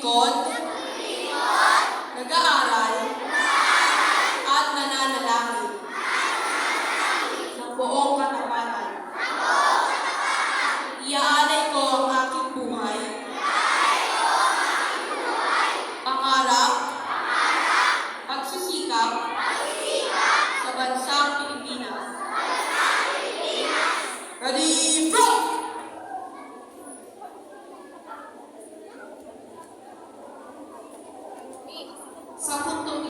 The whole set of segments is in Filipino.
naglilingkod, nag-aaral, at nananalangin ng buong katapatan. Iaalay ko ang aking buhay, pangarap, pagsisikap sa bansang Pilipinas. Ready, go! Sa puntong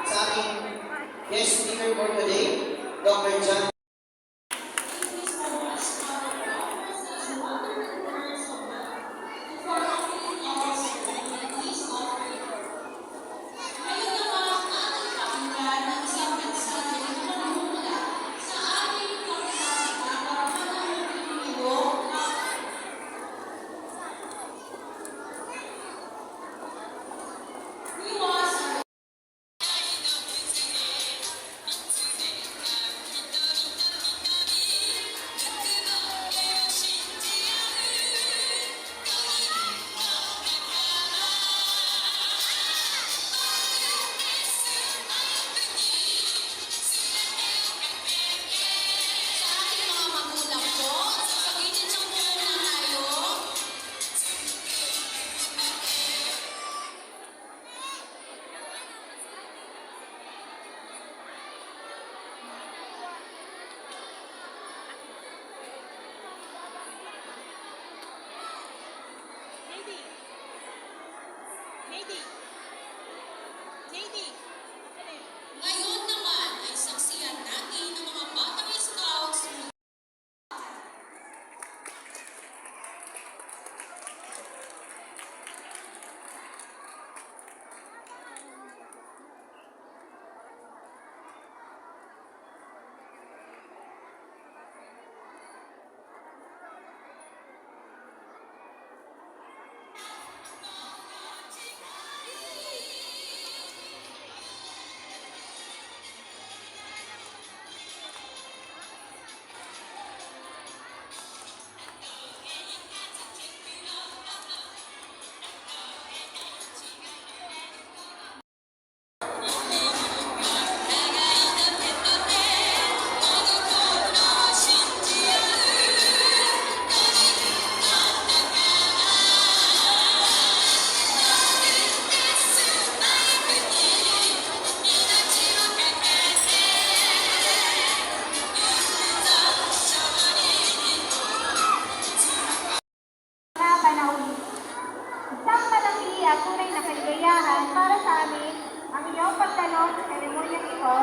sa ating guest speaker for today, Dr. John. Ngayon naman ay saksiyan natin ang mga batang scouts. Para sa amin, ang iyong pagtanong sa seremonyang ito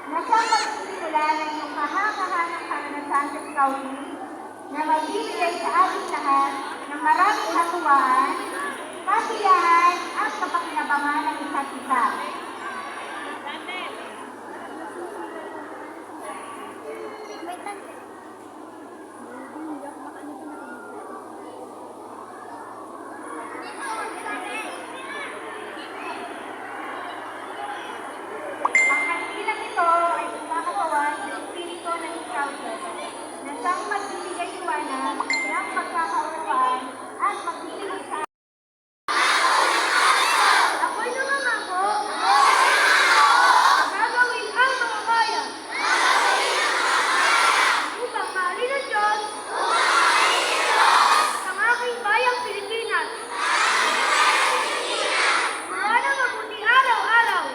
na siyang magsisimula ng iyong kahang-kahanang karanasan sa scouting na magbibigay sa ating lahat ng maraming katuwaan, kasiyahan at kapakinabangan ng isa't isa. Ang kandilang ito ay kumakatawan sa espiritu ng Scouts na siyang magbibigay liwanag ng pagkakaunawaan at magbibigay sa ako'y nangangako na gagawin ang mga bayan upang mahalin ang Diyos sa aking bayang Pilipinas. Sana mabuti araw-araw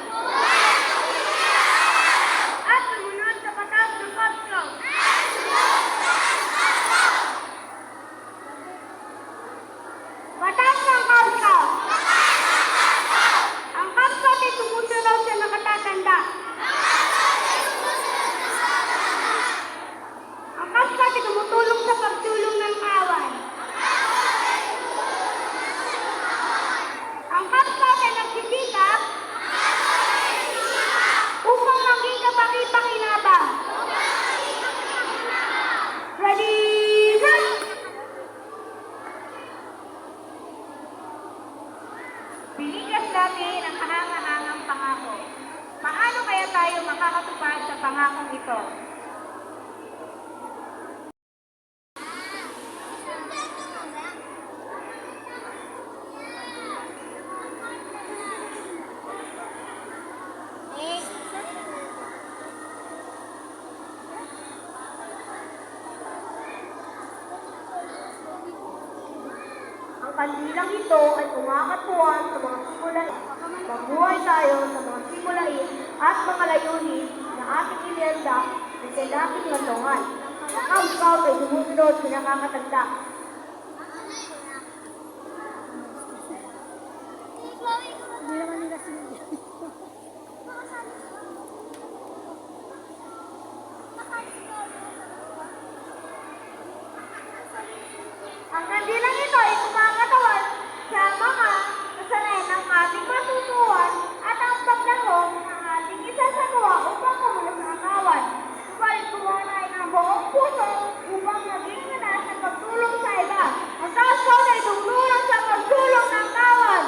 at sumunod sa batas ng Cub Scouts. Batas ng Cub Scouts. Ang Cub Scout ay sumusunod sa nakatatanda. Ang Cub Scout ay tumutulong sa pagtulong ng kawan. Ang Cub Scout ay nagsisikap upang maging kapaki-pakinabang. Ready, run! Binigas natin ang kahangahangang pangako. Paano kaya tayo makakatupad sa pangakong ito? Ang kandilang ito ay kumakatuan sa mga simulain. Mabuhay tayo sa mga simulain at mga layunin na ating inilanda na kailangang matungan. Ang Cub Scout ay sumusunod sa nakakatanda. Ang kandilang ito ay kumakatawan sa mga kasanayan ng ating matutuan at ang paglahok ng ating isasagawa upang kumulos ang kawan. Subalit gumawa tayo ng buong puso upang naging ganas sa pagtulong sa iba. Ang Cub Scout ay tumulong sa pagtulong ng kawan.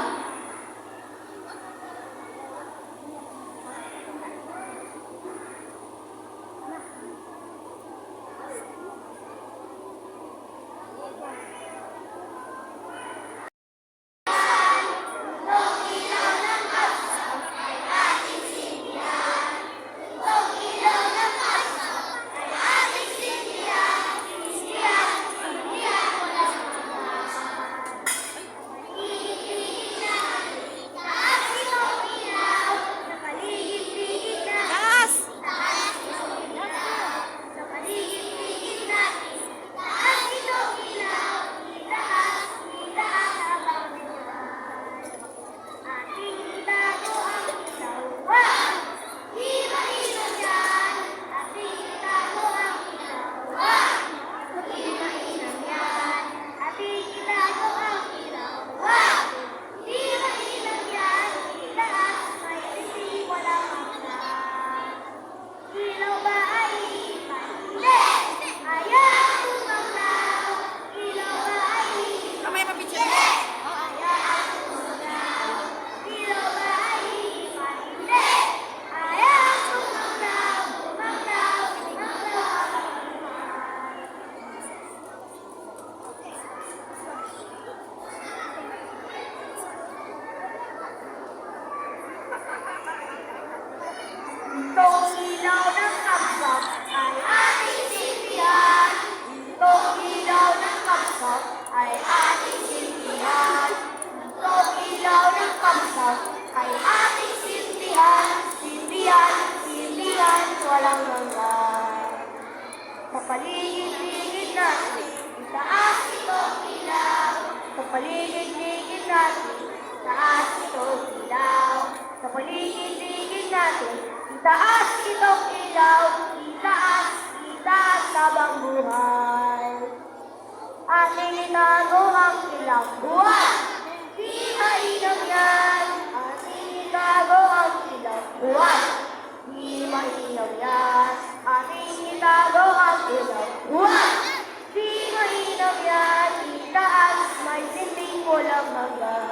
Itong ilaw ng Cub Scout ay ating silbihan. Itong ilaw ng Cub Scout ay ating silbihan. Itong ilaw ng Cub Scout ay ating silbihan. Silbihan, silbihan, walang hanggan. Sa paligid-ligid natin, itaas itong ilaw. Sa paligid-ligid natin, itaas itong ilaw. Sa paligid-ligid natin, itaas itong ilaw, itaas, itaas habang buhay. Ating itago ang ilaw, buwan! Di mainam yan! Ating itago ang ilaw, buwan! Di mainam yan! Ating itago ang ilaw, buwan! Di mainam yan! Itaas, may sinding walang hanggan.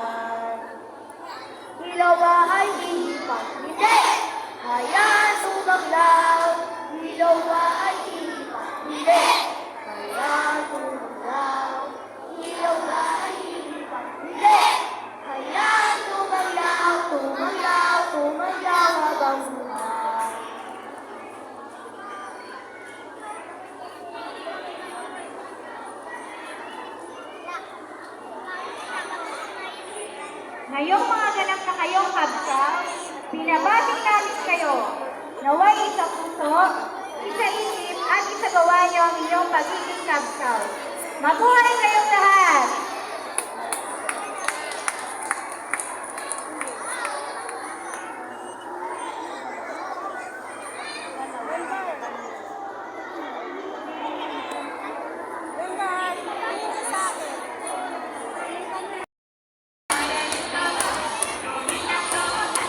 Ngayong mga ganap na kayong kabsaw, binabati namin kayo. Naway isa puso, isa isip at isagawa niyo ang inyong pagiging kabsaw. Mabuhay kayong lahat!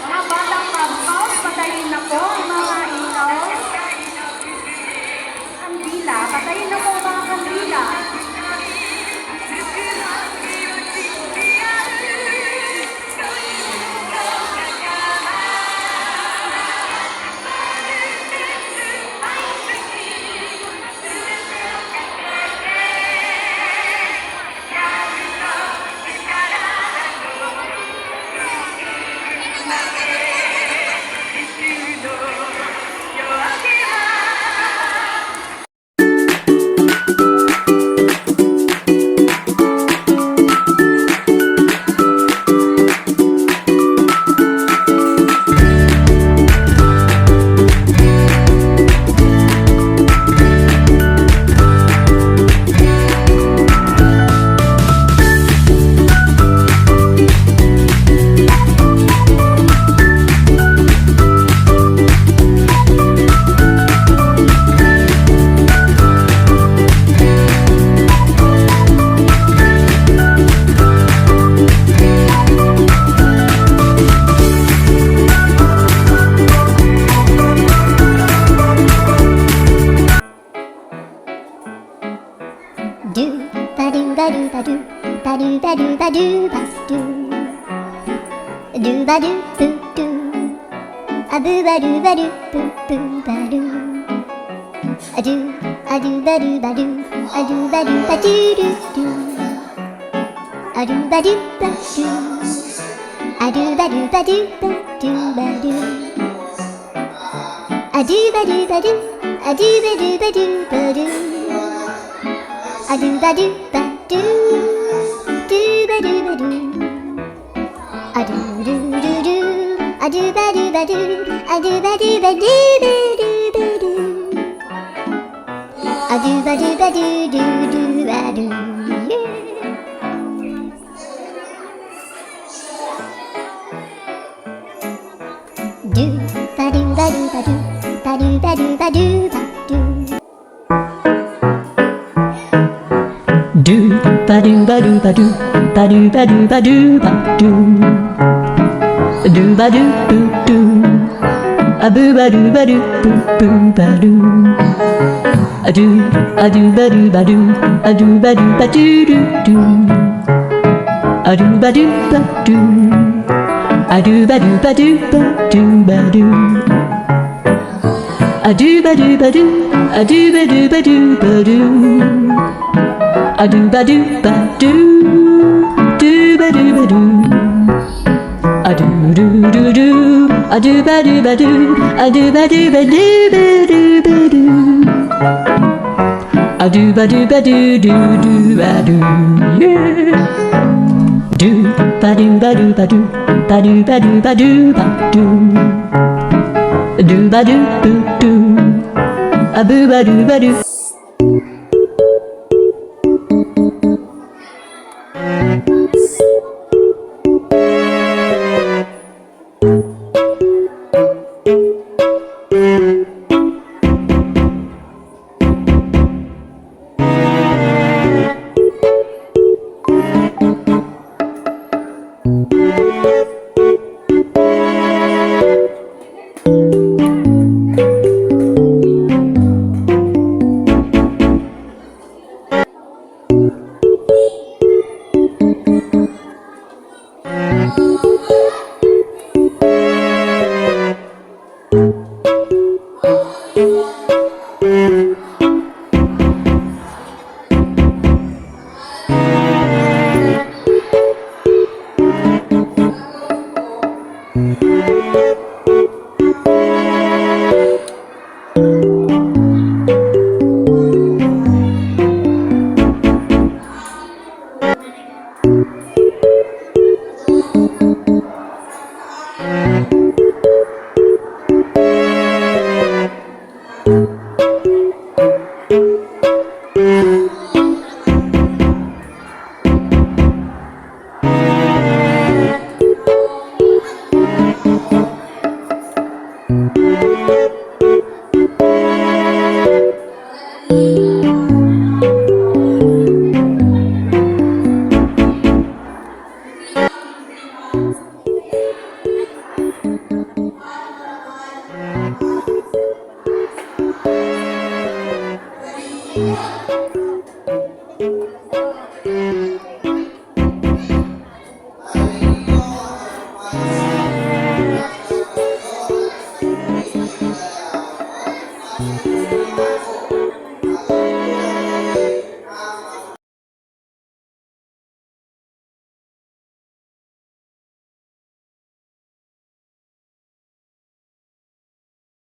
Mga batang kabsaw, patayin na po ang mga ilaw. Kandila, patayin na po ang mga kandila. Do ba do ba do ba do ba do ba do ba do ba do ba do boo do a boo ba do ba do boo boo ba do a do ba do ba do a do ba do ba do do do a do ba do ba do a do ba do ba do ba do ba do a do ba do ba do a do ba do ba do ba do a do ba do ba do ba do ba do a do do do do a do ba do ba do a do ba do ba do ba do ba do a do ba do ba do do do ba do do ba do ba do ba do ba do ba do ba do ba do Do ba do ba do ba do ba do ba do ba do ba do ba do do a boo ba do ba do boo boo ba do a do ba do ba do a do ba do ba do do do a do ba do ba do a do ba do ba do ba do ba do a do ba do ba do a do ba do ba do ba do a do ba do ba do ba do ba do a do do do do a do ba do ba do a do ba do ba do ba do ba do a do ba do ba do do do ba do yeah do ba do ba do ba do ba do ba do ba do ba do ba do boo do a boo ba do ba do.